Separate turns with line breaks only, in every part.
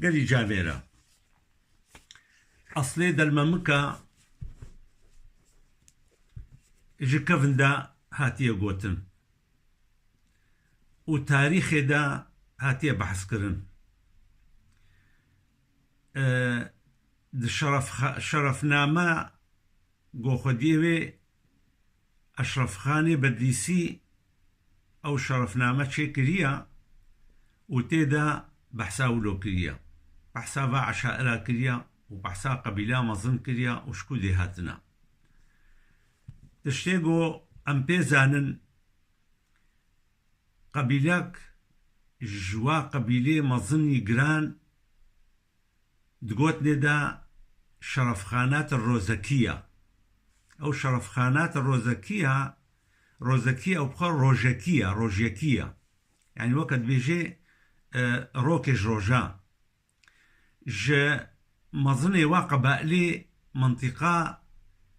قالي جابيرا أصلي دلممكا جكفن دا هاتيه قوتن وتاريخي دا هاتيه بحث كرن شرفنامە گۆخۆدیێوێ ئەشرەفخانی بەدلیسی ئەو شەرەفنامە چێ کردیە و تێدا بەحسا ولۆ کردیە بەحسا بە عەشائرا کردیە و بەحسا قەبیلا مەزن کردیە و شکو دێ هاتنە تشتێگۆ ئەم پێزانن قەبیلەک ژوا قەبیلێ مەزنی گران دگوت نێدا شەرەفخانات ڕۆزەکیە ئەو شەرەفخانات ڕۆزەکیە ئەو بخە ڕۆژەکیە یعنی وەکە دبێژێ ڕۆکێژ ڕۆژە ژە مەزنێ وا قەبائلێ منطقە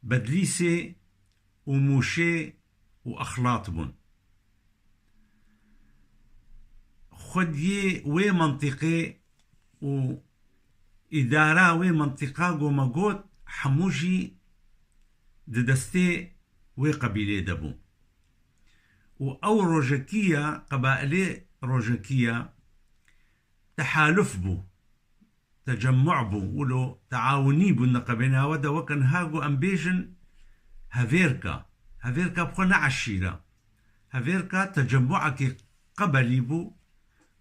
بەدلیسێ و موشێ و ئەخلاط بوون خودیێ وێ منطقێ و ئیدارا وێ منطقە گۆمەگۆت هەمووژی دەدەستێ وێ قەبیلێ دەبوو و ئەو ڕۆژەکیە قەبائلێ ڕۆژەکیە تەحالف بوو تەجەموع بوو ولۆ تەعاونی بوون نەقەبێناوەدا وەکەن هاگۆ ئەمبێژن هەڤێرکە بخۆ نەعەشیرە هەڤێرکە تەجەموعەکی قەبەلی بوو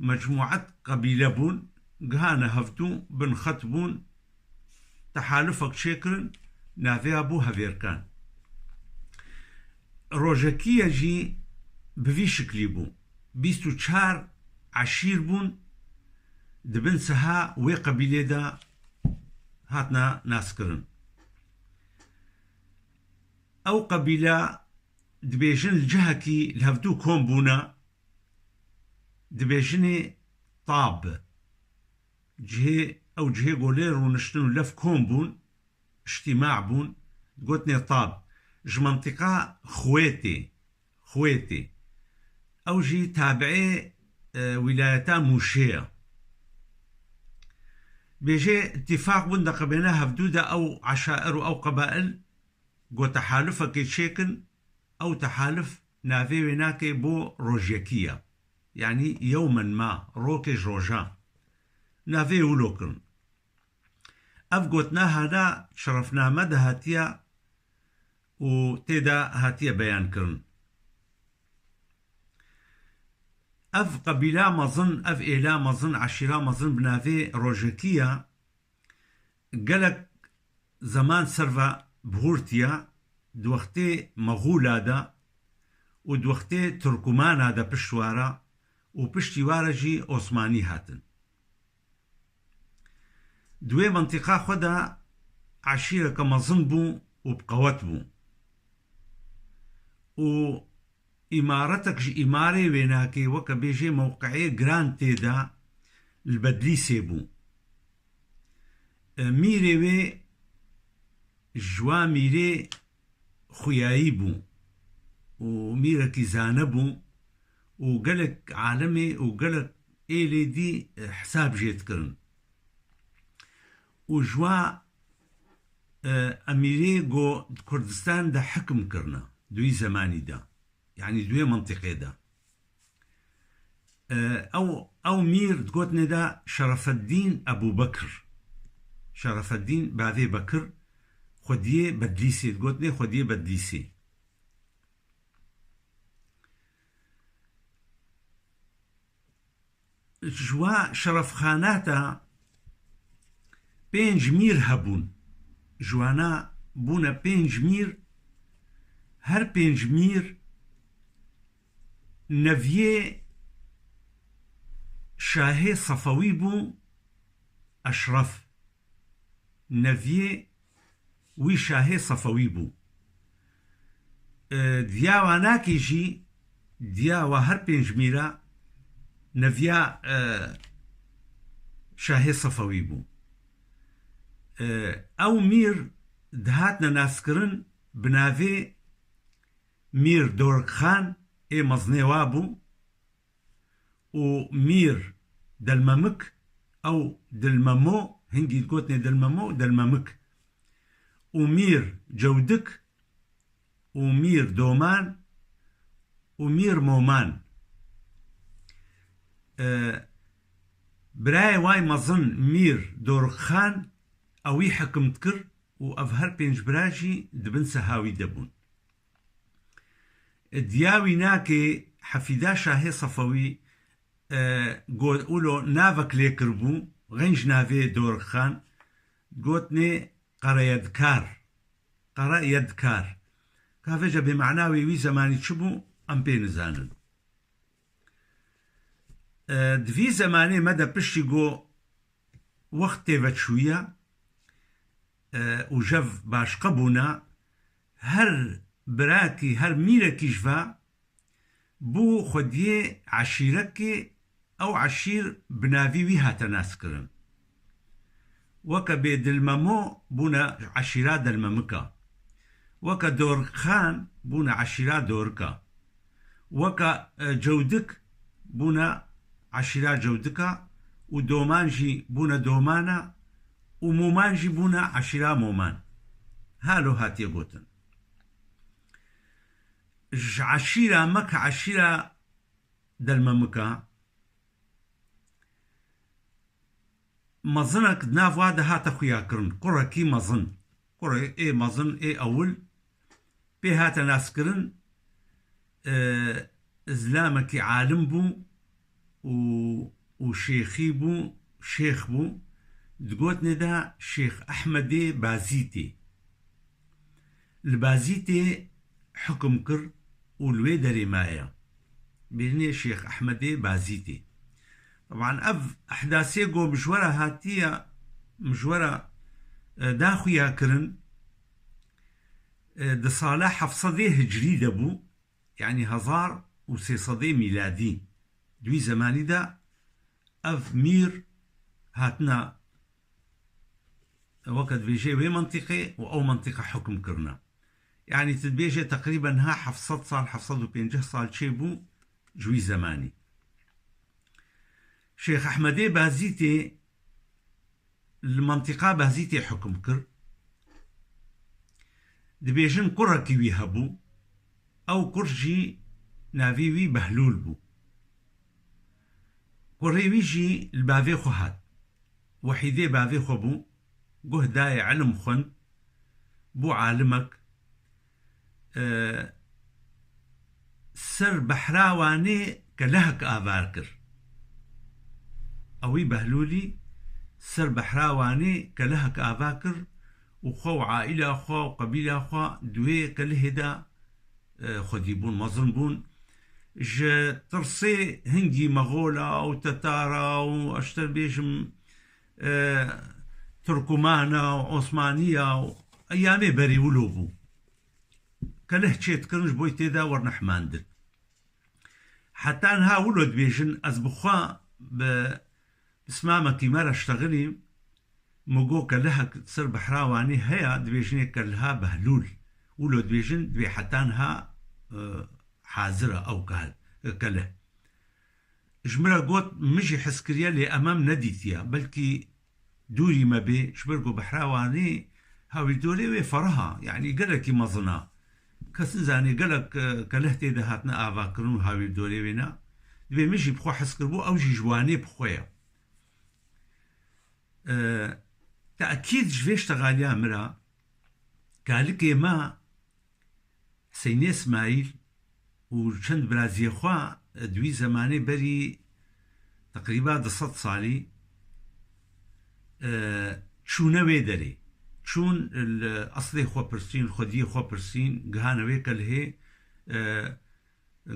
مەجموعەت قەبیلە بوون گهانە هەفتوو بنخەت بوون تەحالفەک چێکردن ناوێیا بوو هەڤێرکان ڕۆژەکیەژی بڤی شکلی بوو 24 عەشیر بوون دبن سەها وێ قەبیلێدا هاتنە ناسکردن ئەو قەبیلە دبێژن جەهەکی لە هەفتوو کۆم بوونە دبێژنێ تاب جهێ ئەو جهێ گۆلێ ڕوونشتن و لەف کۆم بوون اجتماع بوون گوتنێ تاب ژ منطقە خوێتێ ئەو ژی تابعێ ویلایەتە موشەیە بێژێ اتفاق بوون دەقەبێنە هەفتوودا ئەو عەشائر و ئەو قەبائل گۆ تەحالفەکێ چێکن ئەو تەحالف ناوێ وێ ناکەی بۆ ڕۆژیەکیە یعنی یەومەن ما ڕۆکێژ ڕۆژە ناوێ ولۆکردن ئەف گوتنا هەدا شەرەفنامە دەهاتیە و تێدا هاتیە بەیانکردن ئەف قەبیلا مەزن ئەف ئێلا مەزن عەشیرا مەزن بناوێ ڕۆژەکیە گەلک زەمان سەرڤە بهورتیە دووەختێ مەغوولادا و دووەختێ تورکمانادا پشتوارە و پشتیوارەژی ئۆسمانی هاتن دوێ منطقە خۆدا عەشیرەکە مەزن بوو و بقەوەت بوو و ئیمارەتەکش ئیمارێ وێناکەی وەکە بێژێ مەوقعێ گران تێدا بەدلیسێ بوو میرێ وێ ژوا میرێ خویایی بوو و میرەکی زانە بوو و گەلک عالەمێ و گەلک ئێلێ دی حساب ژێتکردن و ژوا ئەمیرێ گۆ کوردستان دا حکم کردنە دوی زەمانیدا یعنی دوێ منطقێدا ئەو میر دگوتنێدا شەرەفەددین ئەبوبەکر شەرەفەددین باوێ بەکر خودیێ بەدلیسێ دگوتنێ خودیێ بەدلیسێ ژوا شەرەفخاناتە 5 میر هەبوون ژوانە بوونە 5 میر هەر 5 میر نەڤیێ شاهێ سەفەوی بوو ئەشرەف نەڤیێ وی شاهێ سەفەوی بوو دیاواناکێژی دیاوە هەر 5 میرە نەڤیا شاهێ سەفەوی بوو ئەو میر دهاتنە ناسکردن بناوێ میر دۆرگخان ئێ مەزنێوا بوو و میر دەلمەمک أو دلممو هنگی گوتني دلممو دلممك ومير جودك ومير دومان ومير مومان براي واي مظن مير دورخان أوي حكم تكر وأفهر بينج براجي دبن سهاوي دبون دياوي ناكي حفيدا شاهي صفوي قولو نافك ليكربو غنج نافي دورخان قوتني قريدكار قريدكار كافجا بمعناوي وي زماني تشبو أم بين زانن دفي زماني مدى بشي قو وقت تيفت شوية وجف باش قبونا هر براكي هر ميركي جفا بو خديه عشيركي أو عشير بنافيوي هاتا ناس كرن وكا بيدلممو بونا عشيرا دلممكا وكا دورخان بونا عشيرا دوركا وكا جودك بونا عشيرا جودكا ودومانجي بونا دومانا ومومانجي بونا عشيرا مومان هالو هاتي قوتن عشيرا مكا عشيرا دلممكا مظنك ناف وادا هاتا خويا كرن قرى كي مظن قرى اي مظن اي اول بي هاتا ناس كرن ازلامك عالم بو وشيخي بو شيخ بو دقوتني دا شيخ احمدي بازيتي البازيتي حكم كر والوي داري مايا بيني شيخ احمدي بازيتي طبعا اف احداثي قو مشورة هاتية مشورة داخويا كرن ده صالح حفصدي هجري دبو يعني 1300 ميلادي دوي زماني دا اف مير هاتنا وقت بيجي وي منطقة او منطقة حكم كرنا يعني تدبيجي تقريبا ها حفصد صال حفصد وبينجه صال شيبو جوي زماني شيخ أحمدي بازيتي المنطقة بازيتي حكم كر دبيجن قرى كيوي هبو أو قرجي نافيوي بهلول بو قريوي جي البافي خوهات وحيدي بافي خبو قه داي علم خن بو عالمك سر بحراواني كلهك آفاركر أوي بهلولي سر بحراواني كلهك آفاكر وخو عائلة خو وقبيلة خو دوي كلهدا خديبون مظلمبون ج ترسي هنجي مغولا وتتارا واشتر بيجم تركمانا وعثمانية أيامي بري ولوبو كله تشيت كرنج بويتي دا ورنحماندل حتى انها ولد بيجن أزبخوا بسمامة كيمارا اشتغلي مقو كلها تصير بحراواني هيا دبيجني كلها بهلول ولد بيجن دبي حتى انها حازرة أو كله جمرة قوت مجي حسكريا لي أمام نديتيا بلكي دوري ما بي شبرقو بحراواني هاوي دوري وفرها يعني قالك مظنا كسنزاني قالك كلهتي دهاتنا آفاكرون هاوي دوري وينا دبي مجي بخوا حسكربو أو جي جواني بخويا تأكيد جويش تغاليا مرا قالك ما سيني اسماعيل وشند برازي خوا دوي زماني بري تقريبا 100 صالي شونوي دري شون الأصلي خوا برسين الخدية خوا برسين قهانوي كالهي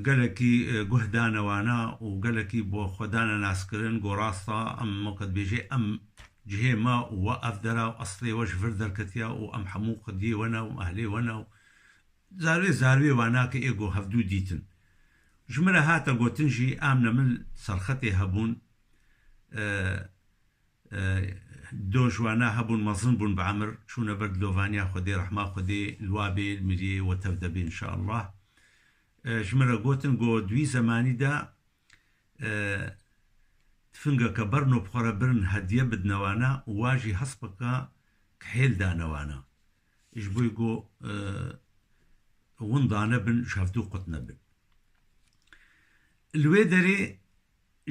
قالكي قهدانا وانا وقالكي بو خدانا ناسكرين قراسة أم مقد بيجي أم جهي ما وقف درا أصلي وش فردر كتيا وأم حمو قدي وانا وأهلي وانا زاروي وانا كي إيقو هفدو ديتن جمرة هاتا قو تنجي آمنا من صرختي هبون دو جوانا هبون مظن بون بعمر شونا برد لوفانيا خدي رحمة خدي الوابي المري وتفدبي إن شاء الله جمرة قوتن قو دوي زماني دا تفنگە کە بەرن و بخۆرە برن هەدیە بدنەوانە واژی هەست بکە کە هێل دانەوانە ئیش بۆی گۆ وندانە بن شەفتوو قوت نەبن لوێ دەرێ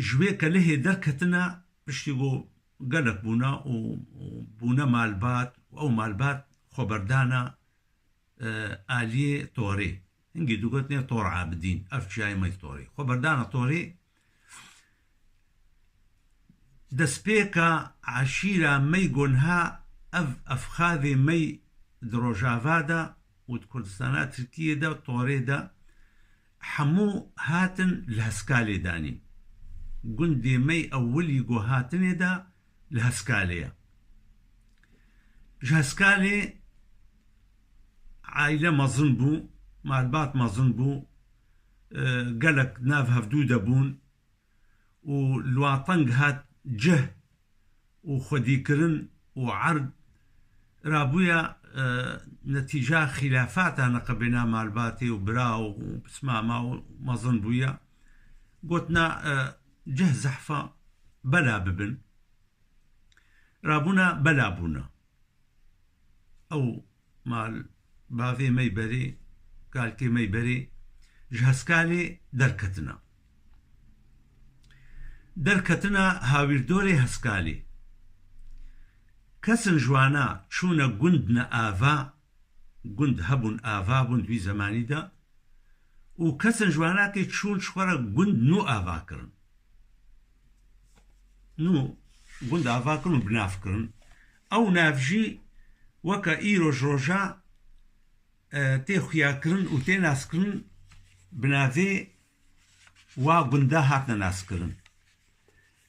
ژوێ کە لە هێ دەرکەتنە پشتی گۆ گەلک بوونە و بوونە مالبات و ئەو مالبات خۆبەردانە ئالیێ تۆڕێ هەنگی دووگەتنێ تۆڕ عابدین ئەف چیایمەی تۆڕێ خۆبەردانە تۆڕێ دەستپێکە عشیرە مەی گۆنها ئەف ئەفخاذێ مەی درۆژاڤادا و کوردستانە ترکیەدا تۆڕێدا هەموو هاتن لە هەسکالێ دانین گوندێ مەی ئەوولی گۆ هاتنێدا لە هەسکالەیە هەسکالێ عایلە مەزن بوو مالبات مەزن بوو گەلک ناو هەفتوو دەبوون و لواتەنگ هات جه و خودیکردن و عرض رابوویە نەتیجا خلافاتانەقە بێنا مالباتێ و برا و بسماما و مەزن بوویە گوتنا جه زەحفە بەلا ببن رابوونە بەلا بوونە ئەو مال باوێ مەی بەرێ کالکێ مەی بەرێ ji heskalê derketina hawîrdorê heskalê kesin jwana çûne gund ne ava gund hebûn ava bûn wî zemanî de û kesin jwanakê çûn ji xwe re gund nû ava kirin nû gund ava kirin û binav kirin ew nav jî weke îroj roja tê xuyakirin û tê naskirin بنavê wa gunda hatine naskirin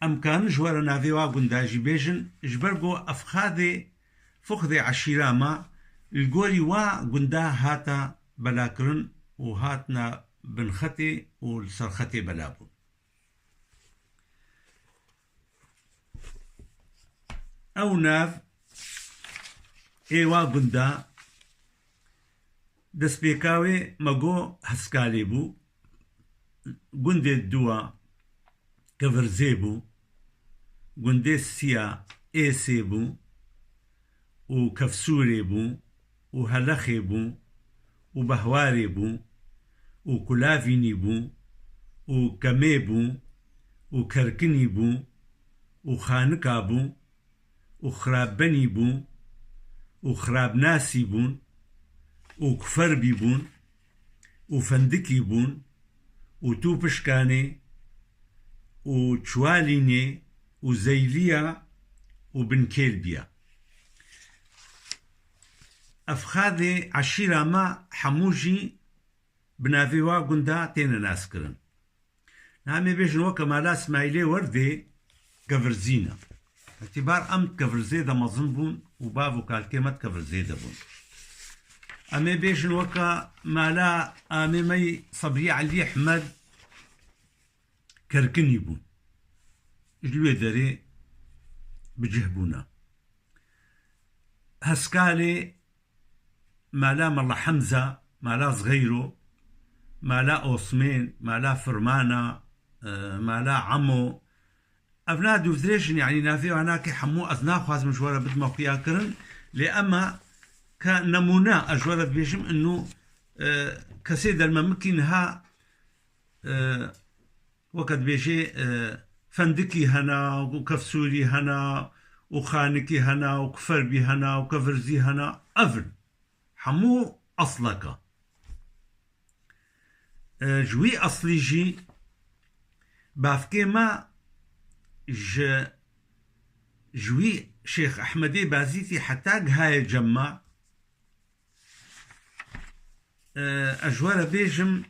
em kanin ji were navê wa gunda jî bêjin ji ber got efxadê fixdê eşîra me li gorî wa gunda hata belakirin û hatine binxetê û li ser xetê bela bûn ew nav ê wa gunda destpêkawê me got heskalê bû gundê duwa kevirzê bû gundê siya êsê bû û kefsûrê bû û helexê bû û behwarê bû û kulavînî bû û kemê bû û kerkinî bû û xanika bû û xirabbenî bû û xirabnasî bûn û kuferbî bûn û fendikî bûn û tûpişkanê û çualînê û zeyliya û binkêlbiya efxadê eşîra me hemû jî bi navê wa gunda têne naskirin namê bêjin weke mala İsmaîlê werdê kevirzîne etîbar em kevirzê de mezin bûn û bav û kalkê me kevirzê de bûn ئەمێ بێژن وەکە مالا ئامێمەی سەبری عەلی ئەحمەد کەرکنی بوون لێ دەرێ بجه بوونە هەسکالێ مالا مەڵە حەمزە مالا زغەیرۆ مالا ئۆسمێن مالا فرمانە مالا عەمۆ ئەڤنا دوودرێژن یعنی نافێ واناکە هەموو ئەز ناخوازم ژوەرە بدمە خویاکردن لێ ئەمە كنمونة أجورت بيجم إنه كسيد الممكن ها وقت بيجي فندكي هنا وكفسوري هنا وخانكي هنا وكفربي هنا وكفرزي هنا أفل حمو أصلك جوي أصلي جي بافكي ما جوي شيخ أحمدي بازيتي حتى هاي الجمع أجوار بيجم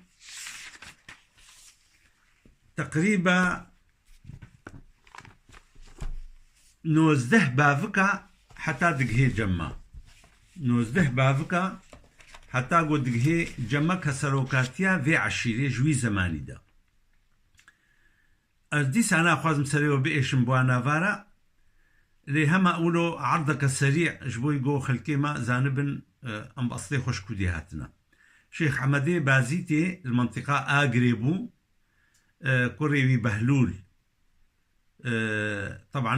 تقريبا 19 بافكا حتى دقهي جمع 19 بافكا حتى قد دقهي جمع كسروكاتيا في عشيري جوي زماني دا أرديس أنا أخوازم سريع وبئيشم بوانا فارا لي هما أولو عرضك السريع جبوي قو خلكيما زانبن أم بأصلي خوش كودي هاتنا شيخ حمدي بازيتي المنطقة آقريبو كوريوي بهلول طبعا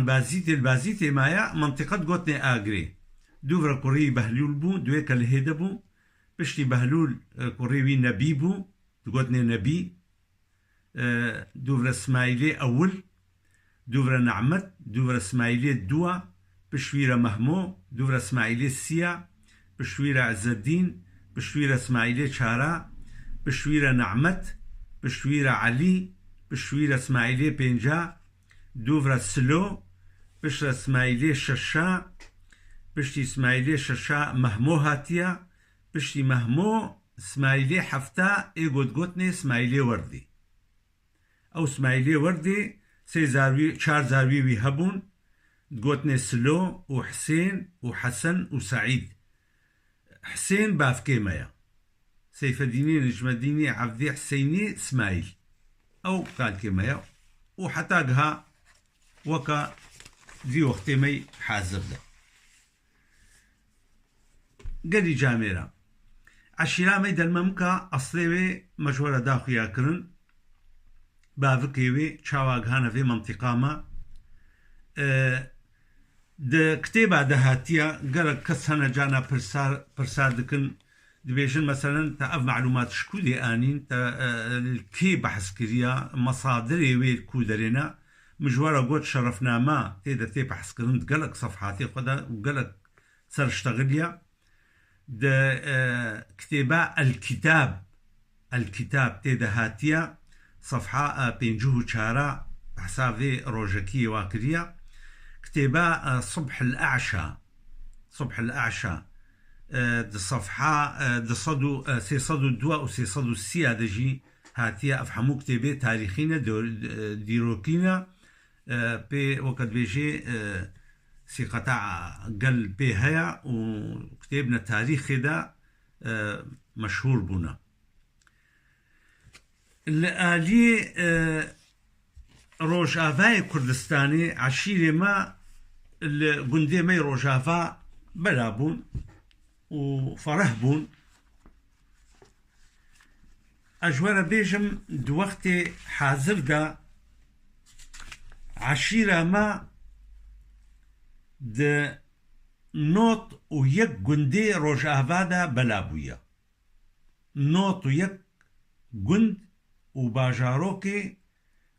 البازيتي مايا منطقة قوتني آغري دوفرا كوري بهلول بو دويك الهيدا بو بشتي بهلول كوريوي نبي بو قوتني نبي دوفرا اسماعيلي أول دوفرا نعمت دوفرا اسماعيلي الدوا بشويرة مهمو دوفرا اسماعيلي السيا بشويرة عز الدين بشويرة اسماعيلي شارع بشويرة نعمت بشويرة علي بشويرة اسماعيلي بينجا دوفرا سلو بشرة اسماعيلي ششا بشتي اسماعيلي ششا مهمو هاتيا بشتي مهمو اسماعيلي حفتا ايقود قوتني اسماعيلي وردي او اسماعيلي وردي سي زاروي شار زاروي هبون قوتني سلو وحسين وحسن وسعيد حسين باف كيمايا سيف الديني نجم الديني عبدي حسيني اسماعيل او قال كيمايا وحتاقها وكا دي وقتي مي حازر ده قدي جاميرا عشيرا مي دلممكا أصليوي مجورة داخو ياكرن بافكيوي شاواقهانا في منطقة ما ده كتابة دهاتيا قرق كسهنا جانا برسار دكن دبيجن مثلا تأف معلومات شكو دي آنين الكي بحث كريا مصادري وي الكودرينا مجوارة قوت شرفنا ما تيدا تي بحث كرن قلق صفحاتي خدا وقلق سرشتغليا ده كتابة الكتاب تيدا هاتيا صفحة بينجوه شارع حسابي روجكي واكريا كتابة صبح الأعشى دي صفحة دي صدو سيصدو الدواء وسيصدو السيادة جي هاتيا أفهمو كتابة تاريخينا ديروكينا بي وقت بيجي سي قطع قل بي هيا وكتابنا تاريخي دا مشهور بنا الآلي روجافاي كردستاني عشيري ما الجندي مي روجافا بلابون وفرهبون أجوار بيجم دوقتي حاضر دا عشيرة ما د نوت ويك جندي روجافا دا بلابويا نوت ويك جند وباجاروكي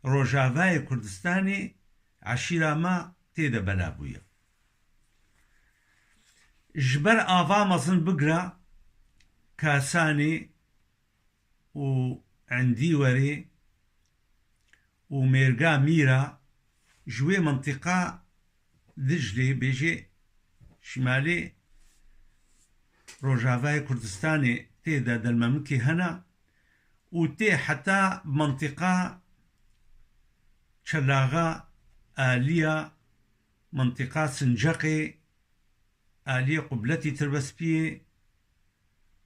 روجافاي كردستاني عشيرة ما تيدا بلابويا جبر آفا مظن بقرا كاساني وعندي وري وميرقا ميرا جوي منطقة دجلي بيجي شمالي روجافاي كردستاني تيدا دالمملكي هنا وتي حتى منطقة شلاغا آلية منطقة سنجقي آلية قبلتي تربس بيه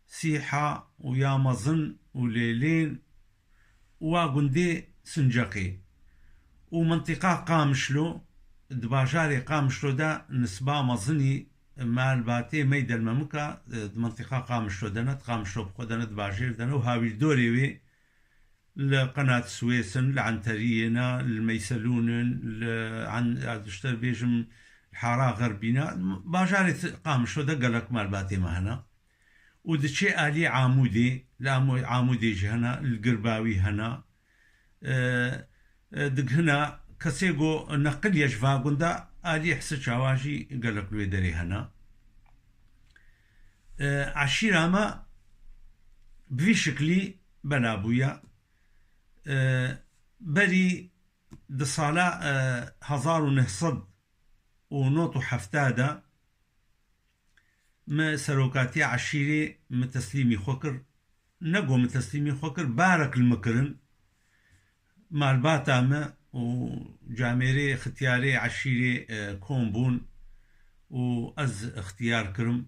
سيحة ويا مظن وليلين وقندي سنجقي ومنطقة قامشلو دباجاري قامشلو دا نسبة مظني مال باتي ميدا المملكة منطقة قامشلو دانا قامشلو بقودانا دباجير دانا وهاوي الدوري وي لقناة السويسن لعنترينا الميسلون عن اشتر بيجم الحارة غربينا باجاري قامشلو دا قالك مال باتي مهنا ودشي آلي عامودي عامودي جهنا القرباوي هنا دق هنا كسيغو نقل يشفا قندا آلي حسن شواجي قالك لو يدري هنا عشيرة ما بفي شكلي بنابويا بري دصالة 1900 ونوتو حفتادا ما سروكاتي عشيري متسليمي خوكر نقو متسليمي خوكر بارك المكرن مال باتاما وجاميري اختياري عشيري كومبون وأز اختيار كرم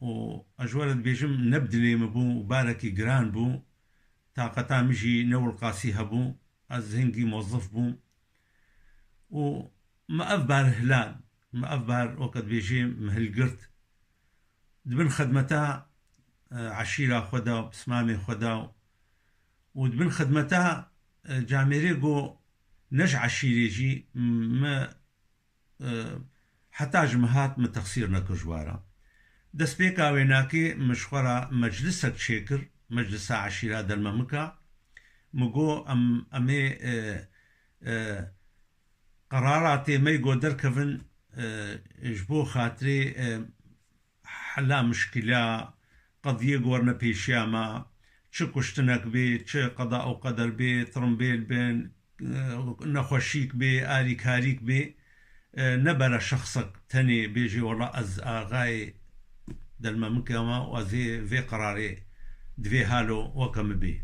وأجوالت بيجم نبدلي مبو وباركي جران بو طاقتا مجي نور قاسي هبو أز هنجي موظف بو وما أفبار هلال ما أفبار وقت بيجي مهلقرت دبن خدمتا عشيرة خدا بسمامي خدا ودبن خدمتا جاميري جو نجع الشيريجي ما حتى جمهات من تقصير نكجوارا دس بيكا ويناكي مشورة مجلسك شكر مجلس عشيرة دالممكة مقو أمي قراراتي ما يقو دركفن جبو خاطري حلا مشكلة قضية قورنا بيشياما چه كشتنك بي چه قضاء و قدر بي ترمبيل بين نخوشيك بي آري كاريك بي نبرا شخصك تاني بيجي والله از آغاي دلما مكما وزي في قراري دوي هالو وكم بي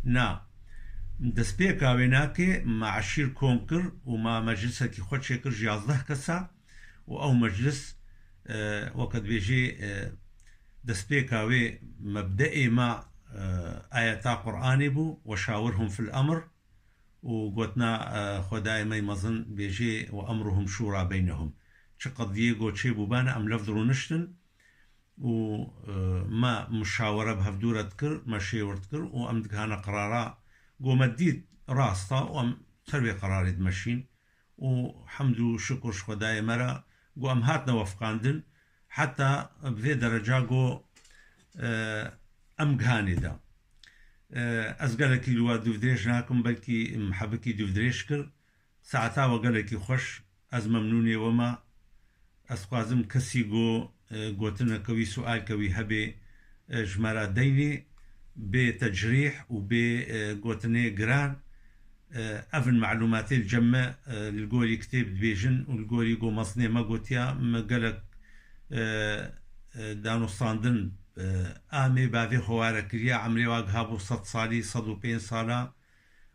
دسبيكا ويناكي مع عشير كونكر ومع مجلسك خود شكر جيازده كسا او مجلس وقد بيجي دسبيكاوي مبدئي مع آيات قرآني بو وشاورهم في الأمر وقلتنا خداي ما يمظن بيجي وأمرهم شورى بينهم شقد يجو تشيبو بانا أم لفظرو نشتن وما مشاورة بهفدورة تكر ما شيورت كر وأم دكانا قرارا قو مديد راستا وأم سربي قراري دمشين وحمد وشكر خداي مرا قو أم هاتنا وفقاندن حتى بذي درجة قو أم قهاني دا أزقالكي لوا دوفدريش ناكم بلكي محبكي دوفدريش كر ساعتا وقالكي خوش أز ممنوني وما أسقازم كسي قوتنا كوي سؤال كوي هبي جمارة ديني بتجريح وبقوتني قران أفن معلوماتي الجمع القولي كتاب بيجن والقولي قو مصني ما قوتيا ما قالك دانو صاندن آمي بافي خوارا كريا عمري واقهابو 100 صالي 105 صالا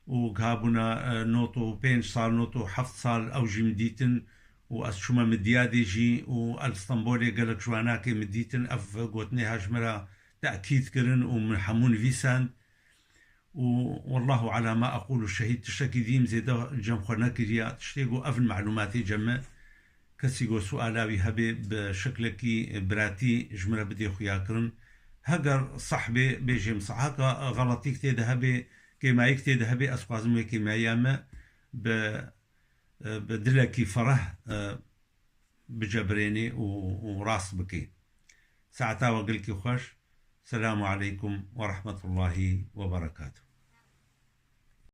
وقهابونا نوتو 5 صال نوتو 7 صال أو جي مديتن وأسشوما مديادي جي والاسطنبولي قالك جواناكي مديتن أف قوتني هاجمرا تأكيد كرن ومن حمون فيسان والله على ما أقول الشهيد تشتكي ديم زيدا جم خورنا كريا تشتيقو أفن معلوماتي جمع كسيقو سؤالاوي هبي بشكلكي براتي جمرة بدي خويا كرن هقر صحبي بيجي مصحاكا غلطي كتيد هبي كيما يكتيد هبي أسقازم كيما ياما بدلكي فرح بجبريني وراس بكي ساعتا وقلكي خوش السلام عليكم ورحمة الله وبركاته.